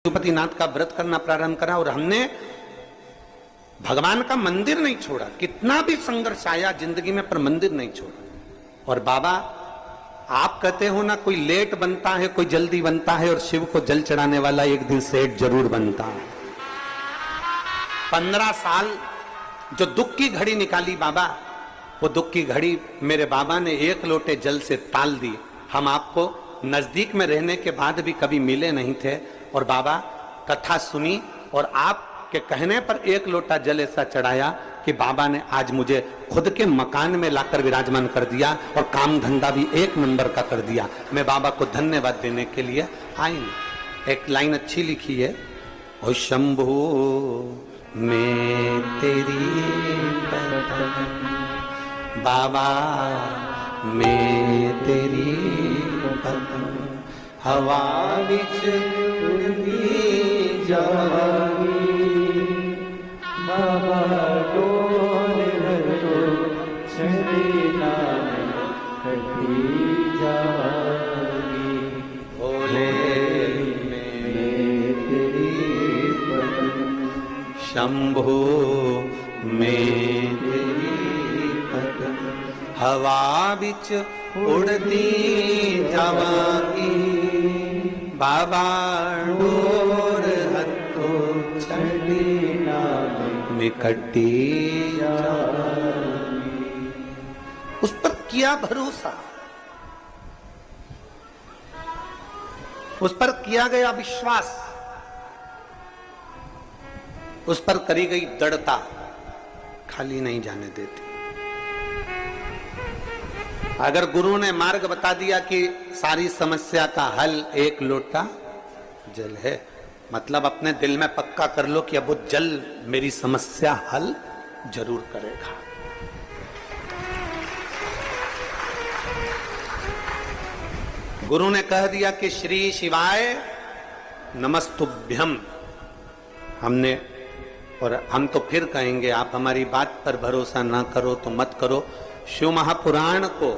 पशुपतिनाथ का व्रत करना प्रारंभ करा और हमने भगवान का मंदिर नहीं छोड़ा। कितना भी संघर्ष आया जिंदगी में, पर मंदिर नहीं छोड़ा। और बाबा, आप कहते हो ना, कोई लेट बनता है, कोई जल्दी बनता है, और शिव को जल चढ़ाने वाला एक दिन सेठ जरूर बनता है। 15 साल जो दुख की घड़ी निकाली बाबा, वो दुख की घड़ी मेरे बाबा ने एक लोटे जल से टाल दी। हम आपको नजदीक में रहने के बाद भी कभी मिले नहीं थे, और बाबा कथा सुनी और आपके कहने पर एक लोटा जल ऐसा चढ़ाया कि बाबा ने आज मुझे खुद के मकान में लाकर विराजमान कर दिया और काम धंधा भी एक नंबर का कर दिया। मैं बाबा को धन्यवाद देने के लिए आई। एक लाइन अच्छी लिखी है, ओ शंभू मैं तेरी बाबा मैं तेरी हवा विच उड़ती जागी बाबा डोल तो छड़ी ना कटी जागी भोले मैं तेरी शंभो मैं तेरी हवा बिच उड़ती जावांगी बाबा डोर हथो छड़ी ना निकटी जावांगी। उस पर किया भरोसा, उस पर किया गया विश्वास, उस पर करी गई दृढ़ता खाली नहीं जाने देती। अगर गुरु ने मार्ग बता दिया कि सारी समस्या का हल एक लोटा जल है, मतलब अपने दिल में पक्का कर लो कि अब वो जल मेरी समस्या हल जरूर करेगा। गुरु ने कह दिया कि श्री शिवाय नमस्तुभ्यम, हमने, और हम तो फिर कहेंगे, आप हमारी बात पर भरोसा ना करो तो मत करो। शिव महापुराण को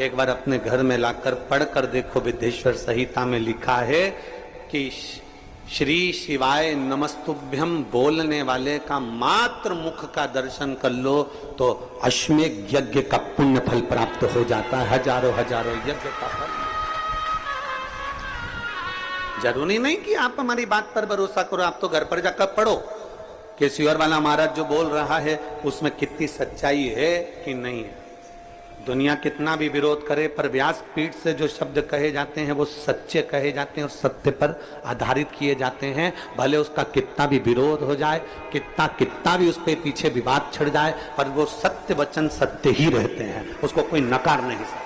एक बार अपने घर में लाकर पढ़कर देखो। विद्येश्वर संहिता में लिखा है कि श्री शिवाय नमस्तुभ्यम बोलने वाले का मात्र मुख का दर्शन कर लो तो अश्वमेध यज्ञ का पुण्य फल प्राप्त हो जाता है, हजारों हजारों यज्ञ का फल। जरूरी नहीं कि आप हमारी बात पर भरोसा करो, आप तो घर पर जाकर पढ़ो कि सियोर वाला महाराज जो बोल रहा है उसमें कितनी सच्चाई है कि नहीं है। दुनिया कितना भी विरोध करे, पर व्यासपीठ से जो शब्द कहे जाते हैं वो सच्चे कहे जाते हैं और सत्य पर आधारित किए जाते हैं। भले उसका कितना भी विरोध हो जाए, कितना भी उस पे पीछे विवाद छिड़ जाए, पर वो सत्य वचन सत्य ही रहते हैं, उसको कोई नकार नहीं सकता।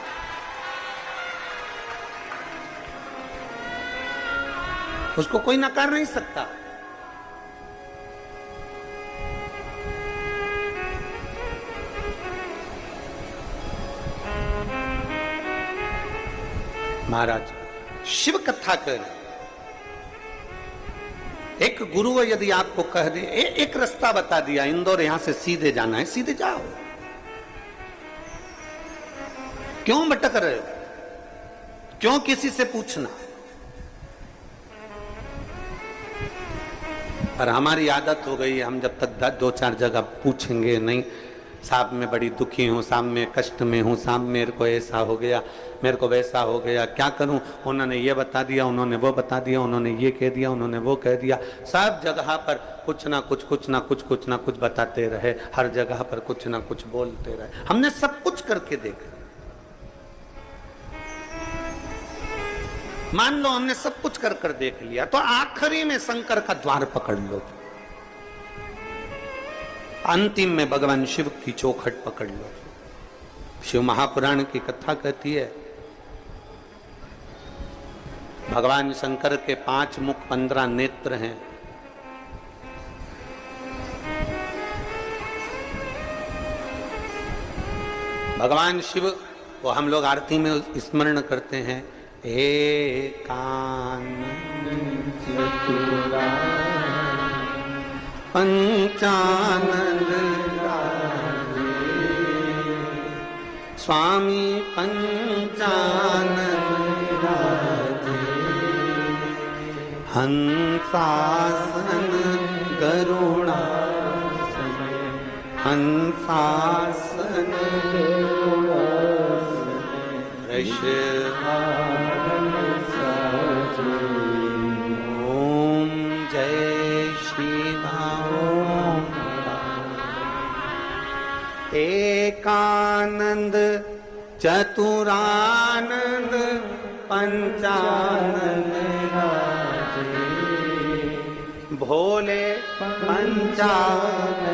उसको कोई नकार नहीं सकता। महाराज शिव कथा कर, एक गुरु यदि आपको कह दे, एक रास्ता बता दिया, इंदौर यहां से सीधे जाना है, सीधे जाओ, क्यों भटक रहे हो, क्यों किसी से पूछना। पर हमारी आदत हो गई, हम जब तक 2-4 जगह पूछेंगे नहीं, साहब मैं बड़ी दुखी हूँ, साहब मैं कष्ट में हूँ, साहब मेरे को ऐसा हो गया, मेरे को वैसा हो गया, क्या करूं, उन्होंने ये बता दिया, उन्होंने वो बता दिया, उन्होंने ये कह दिया, उन्होंने वो कह दिया। सब जगह पर कुछ ना कुछ बताते रहे, हर जगह पर कुछ ना कुछ बोलते रहे। हमने सब कुछ करके देखा, मान लो हमने सब कुछ कर देख लिया, तो आखिरी में शंकर का द्वार पकड़ लो, अंतिम में भगवान शिव की चौखट पकड़ लो। शिव महापुराण की कथा कहती है, भगवान शंकर के 5 मुख 15 नेत्र हैं। भगवान शिव को हम लोग आरती में स्मरण करते हैं, एकानन चतुरा पंचानन स्वामी पंचानन हंसासन गरुड़ासन, हंसासन वृषभासन साजे। ओम जय श्री राम। एकानंद चतुरानंद पंचानंद राजे, भोले पंचानंद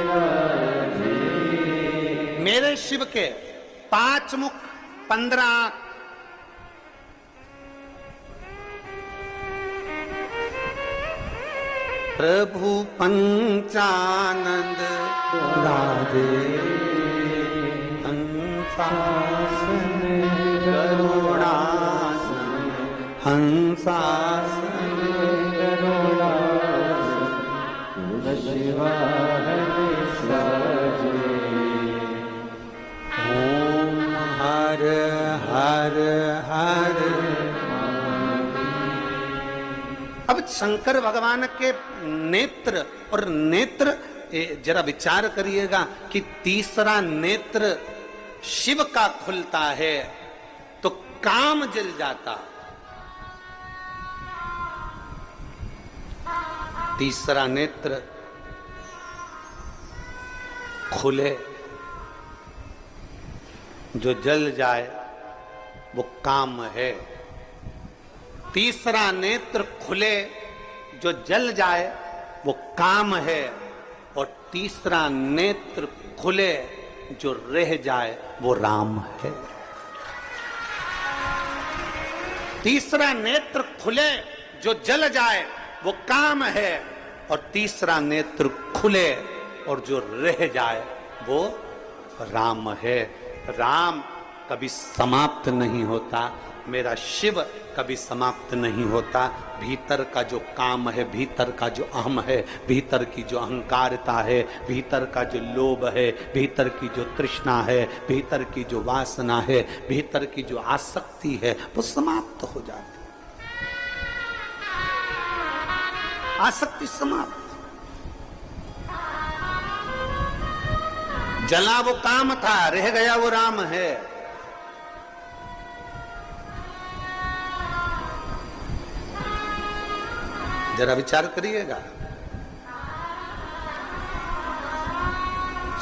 राजे। मेरे शिव के 5 मुख 15 आंख, प्रभु पंचानंद राजे, हंसासन गरुड़ासन, हंसासन गरुड़ासन वृषभासन साजे। ओम हर हर हर। अब शंकर भगवान के नेत्र, और नेत्र जरा विचार करिएगा कि तीसरा नेत्र शिव का खुलता है तो काम जल जाता। तीसरा नेत्र खुले, जो जल जाए वो काम है। तीसरा नेत्र खुले, जो जल जाए वो काम है। और तीसरा नेत्र खुले, जो रह जाए वो राम है। तीसरा नेत्र खुले, जो जल जाए वो काम है। और तीसरा नेत्र खुले और जो रह जाए वो राम है। राम कभी समाप्त नहीं होता, मेरा शिव कभी समाप्त नहीं होता। भीतर का जो काम है, भीतर का जो अहम है, भीतर की जो अहंकारता है, भीतर का जो लोभ है, भीतर की जो तृष्णा है, भीतर की जो वासना है, भीतर की जो आसक्ति है, वो समाप्त हो जाती। आसक्ति समाप्त। जला वो काम था, रह गया वो राम है। जरा विचार करिएगा।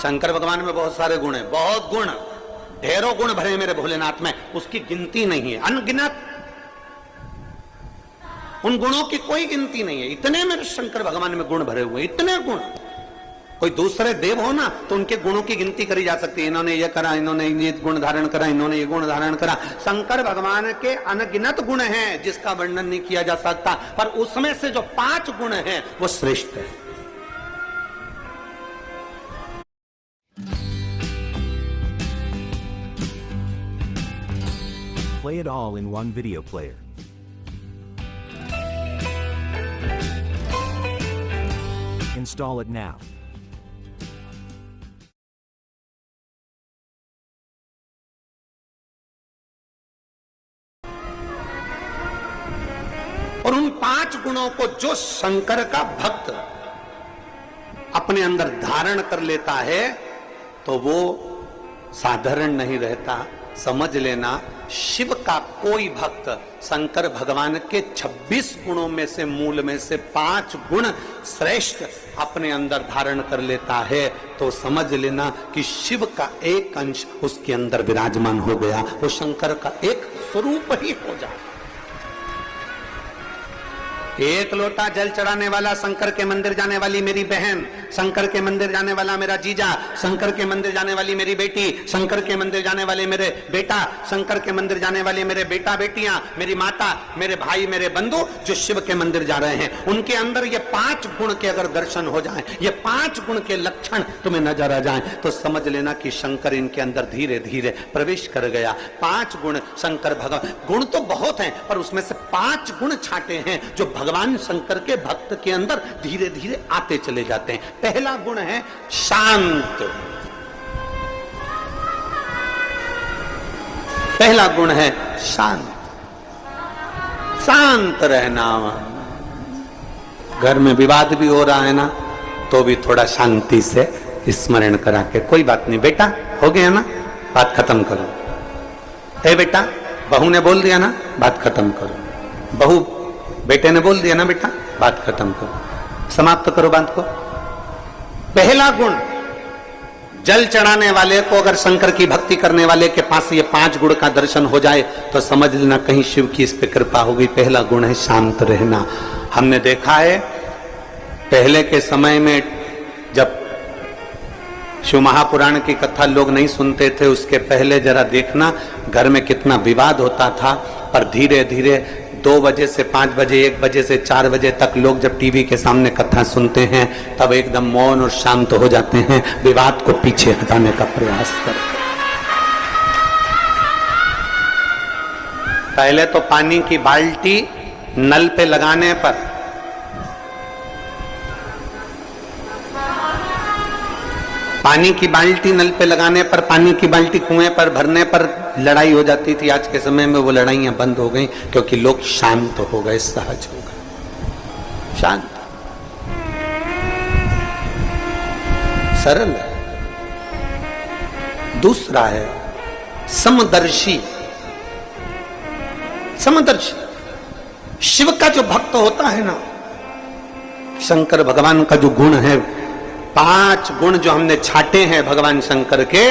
शंकर भगवान में बहुत सारे गुण हैं, बहुत गुण, ढेरों गुण भरे मेरे भोलेनाथ में, उसकी गिनती नहीं है, अनगिनत। उन गुणों की कोई गिनती नहीं है। इतने मेरे शंकर भगवान में गुण भरे हुए, इतने गुण। कोई दूसरे देव हो ना तो उनके गुणों की गिनती करी जा सकती है, इन्होंने ये करा, इन्होंने ये गुण धारण करा, इन्होंने ये गुण धारण करा। शंकर भगवान के अनगिनत गुण हैं जिसका वर्णन नहीं किया जा सकता, पर उसमें से जो 5 गुण हैं वो श्रेष्ठ है। Play it all in one video player. Install it now. और उन 5 गुणों को जो शंकर का भक्त अपने अंदर धारण कर लेता है तो वो साधारण नहीं रहता। समझ लेना, शिव का कोई भक्त शंकर भगवान के 26 गुणों में से, मूल में से 5 गुण श्रेष्ठ अपने अंदर धारण कर लेता है तो समझ लेना कि शिव का एक अंश उसके अंदर विराजमान हो गया, वो शंकर का एक स्वरूप ही हो जाए। एक लोटा जल चढ़ाने वाला शंकर के मंदिर जाने वाली मेरी बहन, शंकर के मंदिर जाने वाला मेरा जीजा, शंकर के मंदिर जाने वाली मेरी बेटी, शंकर के मंदिर जाने वाले मेरे बेटा, शंकर के मंदिर जाने वाले मेरे बेटा बेटियां, मेरी माता, मेरे भाई, मेरे बंधु जो शिव के मंदिर जा रहे हैं, उनके अंदर ये 5 गुण के अगर दर्शन हो जाएं, ये 5 गुण के लक्षण तुम्हें नजर आ जाएं तो समझ लेना कि शंकर इनके अंदर धीरे धीरे प्रवेश कर गया। 5 गुण शंकर भगवान, गुण तो बहुत हैं पर उसमें से 5 गुण छाटे हैं जो भगवान शंकर के भक्त के अंदर धीरे धीरे आते चले जाते हैं। पहला गुण है शांत। पहला गुण है शांत, शांत रहना। घर में विवाद भी हो रहा है ना, तो भी थोड़ा शांति से स्मरण करा के, कोई बात नहीं बेटा, हो गया ना, बात खत्म करो। ए बेटा, बहू ने बोल दिया ना, बात खत्म करो। बहू बेटे ने बोल दिया ना बेटा, बात खत्म करो, समाप्त करो बात को। पहला गुण, जल चढ़ाने वाले को, अगर शंकर की भक्ति करने वाले के पास ये 5 गुण का दर्शन हो जाए तो समझ लेना कहीं शिव की इस पे कृपा हो गई। पहला गुण है शांत रहना। हमने देखा है पहले के समय में जब शिव महापुराण की कथा लोग नहीं सुनते थे, उसके पहले जरा देखना घर में कितना विवाद होता था। पर धीरे धीरे 2 बजे से 5 बजे, 1 बजे से 4 बजे तक लोग जब टीवी के सामने कथा सुनते हैं तब एकदम मौन और शांत हो जाते हैं, विवाद को पीछे हटाने का प्रयास करते हैं। पहले तो पानी की बाल्टी नल पे लगाने पर, पानी की बाल्टी नल पे लगाने पर, पानी की बाल्टी कुएं पर भरने पर लड़ाई हो जाती थी। आज के समय में वो लड़ाइयां बंद हो गई क्योंकि लोग शांत हो गए, सहज हो गए, शांत, सरल है। दूसरा है समदर्शी। समदर्शी शिव का जो भक्त होता है ना, शंकर भगवान का जो गुण है, 5 गुण जो हमने छाटे हैं भगवान शंकर के,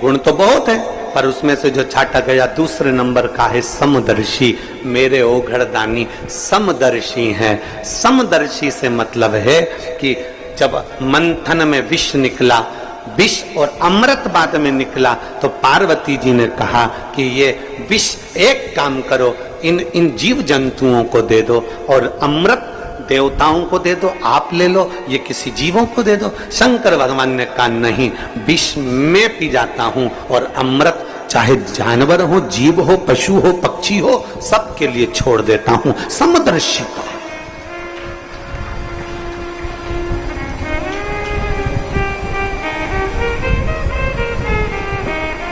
गुण तो बहुत है पर उसमें से जो छाटा गया दूसरे नंबर का है समदर्शी। मेरे ओघड़दानी समदर्शी हैं। समदर्शी से मतलब है कि जब मंथन में विष निकला, विष और अमृत बाद में निकला, तो पार्वती जी ने कहा कि ये विष एक काम करो, इन जीव जंतुओं को दे दो और अमृत देवताओं को दे दो, आप ले लो, ये किसी जीवों को दे दो। शंकर भगवान ने कहा नहीं, विष मैं पी जाता हूं और अमृत चाहे जानवर हो, जीव हो, पशु हो, पक्षी हो, सबके लिए छोड़ देता हूं। समदर्शिता।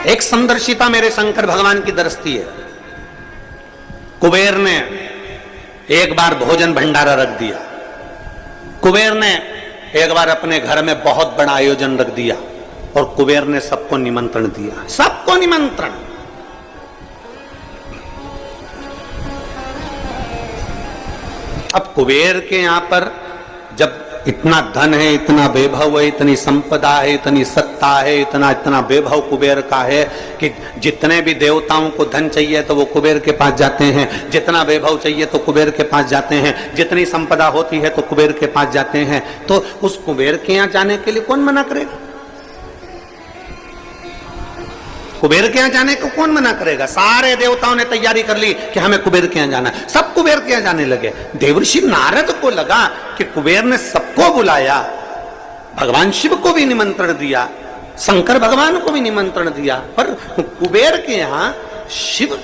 एक समदर्शिता मेरे शंकर भगवान की दृष्टि है। कुबेर ने एक बार भोजन भंडारा रख दिया। कुबेर ने एक बार अपने घर में बहुत बड़ा आयोजन रख दिया और कुबेर ने सबको निमंत्रण दिया, सबको निमंत्रण। अब कुबेर के यहां पर जब इतना धन है, इतना वैभव है, इतनी संपदा है, इतनी सत्ता है, इतना वैभव कुबेर का है कि जितने भी देवताओं को धन चाहिए तो वो कुबेर के पास जाते हैं, जितना वैभव चाहिए तो कुबेर के पास जाते हैं, जितनी संपदा होती है तो कुबेर के पास जाते हैं। तो उस कुबेर के यहाँ जाने के लिए कौन मना करेगा? कुबेर के यहाँ जाने को कौन मना करेगा? सारे देवताओं ने तैयारी कर ली कि हमें कुबेर के यहाँ जाना है, सब कुबेर के यहाँ जाने लगे। देवर्षि नारद को लगा कि कुबेर ने सबको बुलाया, भगवान शिव को भी निमंत्रण दिया, शंकर भगवान को भी निमंत्रण दिया, पर कुबेर के यहाँ शिव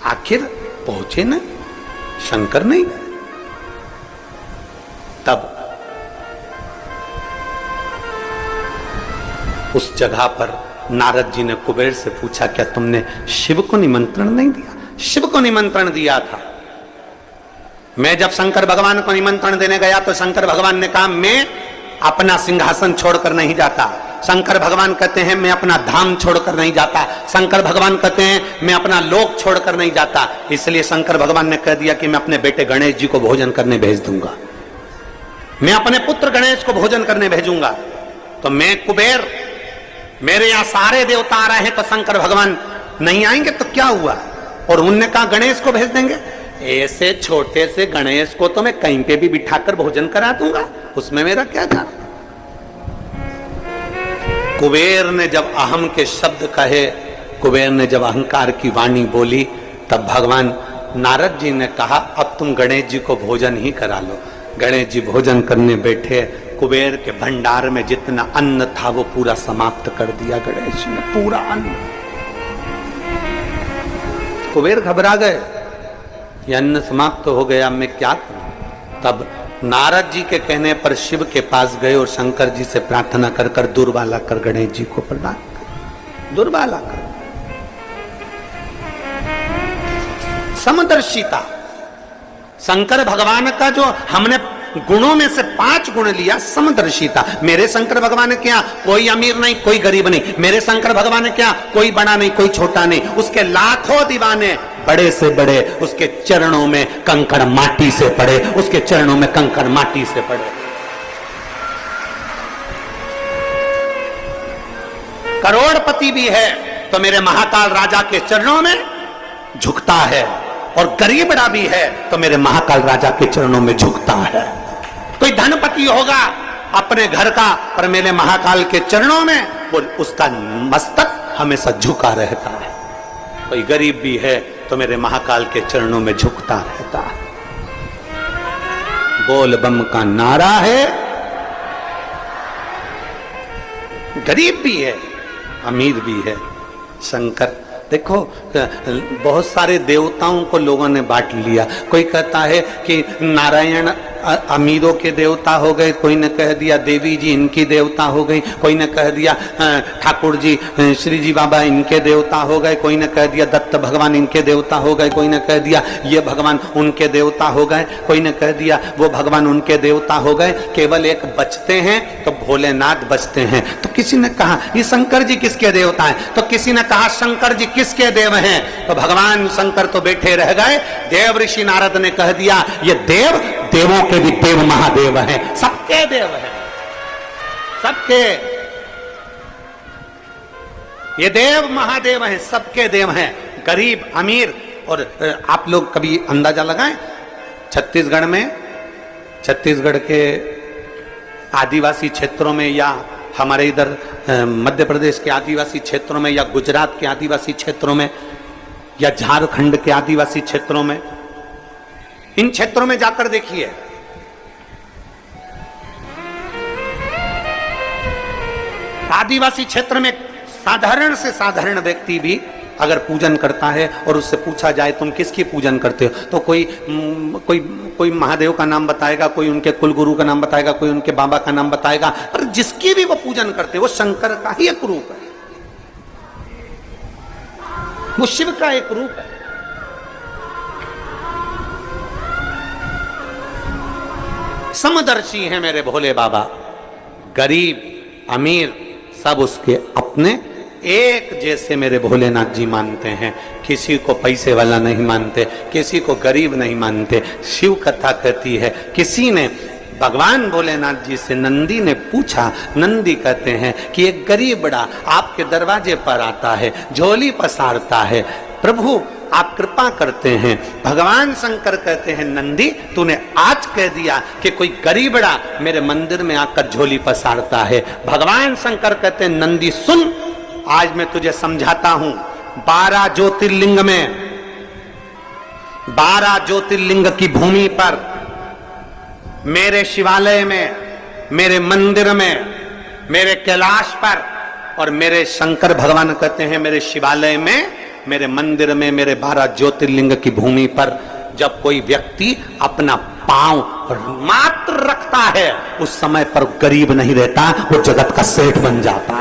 आखिर पहुंचे नहीं, शंकर नहीं गए। तब उस जगह पर नारद जी ने कुबेर से पूछा, क्या तुमने शिव को निमंत्रण नहीं दिया? शिव को निमंत्रण दिया था। मैं जब शंकर भगवान को निमंत्रण देने गया तो शंकर भगवान ने कहा मैं अपना सिंहासन छोड़कर नहीं जाता। शंकर भगवान कहते हैं मैं अपना धाम छोड़कर नहीं जाता। शंकर भगवान कहते हैं मैं अपना लोक छोड़कर नहीं जाता। इसलिए शंकर भगवान ने कह दिया कि मैं अपने बेटे गणेश जी को भोजन करने भेज दूंगा, मैं अपने पुत्र गणेश को भोजन करने भेजूंगा। तो मैं कुबेर, मेरे यहां सारे देवता आ रहे हैं तो शंकर भगवान नहीं आएंगे तो क्या हुआ? और उनने कहा गणेश को भेज देंगे। ऐसे छोटे से गणेश को तो मैं कहीं पे भी बिठाकर भोजन करा दूंगा, उसमें मेरा क्या जाना। कुबेर ने जब अहम के शब्द कहे, कुबेर ने जब अहंकार की वाणी बोली, तब भगवान नारद जी ने कहा अब तुम गणेश जी को भोजन ही करा लो। गणेश जी भोजन करने बैठे, कुबेर के भंडार में जितना अन्न था वो पूरा समाप्त कर दिया गणेश जी ने, पूरा अन्न। कुबेर घबरा गए, ये अन्न समाप्त हो गया, मैं क्या करूं? तब नारद जी के कहने पर शिव के पास गए और शंकर जी से प्रार्थना कर कर दुर्वा कर गणेश जी को प्रदान कर, दुर्वा कर। समदर्शिता, शंकर भगवान का जो हमने गुणों में से 5 गुण लिया समदर्शिता। मेरे शंकर भगवान ने क्या, कोई अमीर नहीं कोई गरीब नहीं। मेरे शंकर भगवान ने क्या, कोई बड़ा नहीं कोई छोटा नहीं। उसके लाखों दीवाने, बड़े से बड़े, उसके चरणों में कंकड़ माटी से पड़े, उसके चरणों में कंकड़ माटी से पड़े। करोड़पति भी है तो मेरे महाकाल राजा के चरणों में झुकता है, और गरीबड़ा भी है तो मेरे महाकाल राजा के चरणों में झुकता है। कोई धनपति होगा अपने घर का, पर मेरे महाकाल के चरणों में वो उसका मस्तक हमेशा झुका रहता है। कोई गरीब भी है तो मेरे महाकाल के चरणों में झुकता रहता है। बोल बम का नारा है। गरीब भी है अमीर भी है शंकर। देखो बहुत सारे देवताओं को लोगों ने बांट लिया। कोई कहता है कि नारायण अमीरों के देवता हो गए, कोई ने कह दिया देवी जी इनकी देवता हो गई, कोई ने कह दिया ठाकुर जी श्री जी बाबा इनके देवता हो गए, कोई ने कह दिया दत्त भगवान इनके देवता हो गए, कोई ने कह दिया ये भगवान उनके देवता हो गए, कोई ने कह दिया वो भगवान उनके देवता हो गए। केवल एक बचते हैं तो भोलेनाथ बचते हैं। तो किसी ने कहा ये शंकर जी किसके देवता हैं, तो किसी ने कहा शंकर जी किसके देव हैं, तो भगवान शंकर तो बैठे रह गए। देव ऋषि नारद ने कह दिया ये देव देवों के भी देव महादेव हैं, सबके देव हैं, सबके ये देव महादेव हैं, सबके देव हैं, गरीब अमीर। और आप लोग कभी अंदाजा लगाएं छत्तीसगढ़ के आदिवासी क्षेत्रों में, या हमारे इधर मध्य प्रदेश के आदिवासी क्षेत्रों में, या गुजरात के आदिवासी क्षेत्रों में, या झारखंड के आदिवासी क्षेत्रों में, इन क्षेत्रों में जाकर देखिए आदिवासी क्षेत्र में साधारण से साधारण व्यक्ति भी अगर पूजन करता है और उससे पूछा जाए तुम किसकी पूजन करते हो, तो कोई महादेव का नाम बताएगा, कोई उनके कुलगुरु का नाम बताएगा, कोई उनके बाबा का नाम बताएगा, पर जिसकी भी वो पूजन करते हैं वो शंकर का ही एक रूप है, वो शिव का एक रूप है। समदर्शी है मेरे भोले बाबा। गरीब अमीर सब उसके अपने एक जैसे मेरे भोलेनाथ जी मानते हैं। किसी को पैसे वाला नहीं मानते, किसी को गरीब नहीं मानते। शिव कथा कहती है किसी ने भगवान भोलेनाथ जी से नंदी ने पूछा, नंदी कहते हैं कि एक गरीब बड़ा आपके दरवाजे पर आता है, झोली पसारता है, प्रभु आप कृपा करते हैं। भगवान शंकर कहते हैं नंदी तूने आज कह दिया कि कोई गरीबड़ा मेरे मंदिर में आकर झोली पसारता है। भगवान शंकर कहते हैं नंदी सुन, आज मैं तुझे समझाता हूं। 12 ज्योतिर्लिंग में, 12 ज्योतिर्लिंग की भूमि पर, मेरे शिवालय में, मेरे मंदिर में, मेरे कैलाश पर, और मेरे शंकर भगवान कहते हैं मेरे शिवालय में, मेरे मंदिर में, मेरे 12 ज्योतिर्लिंग की भूमि पर जब कोई व्यक्ति अपना पांव मात्र रखता है उस समय पर गरीब नहीं रहता, वो जगत का सेठ बन जाता है।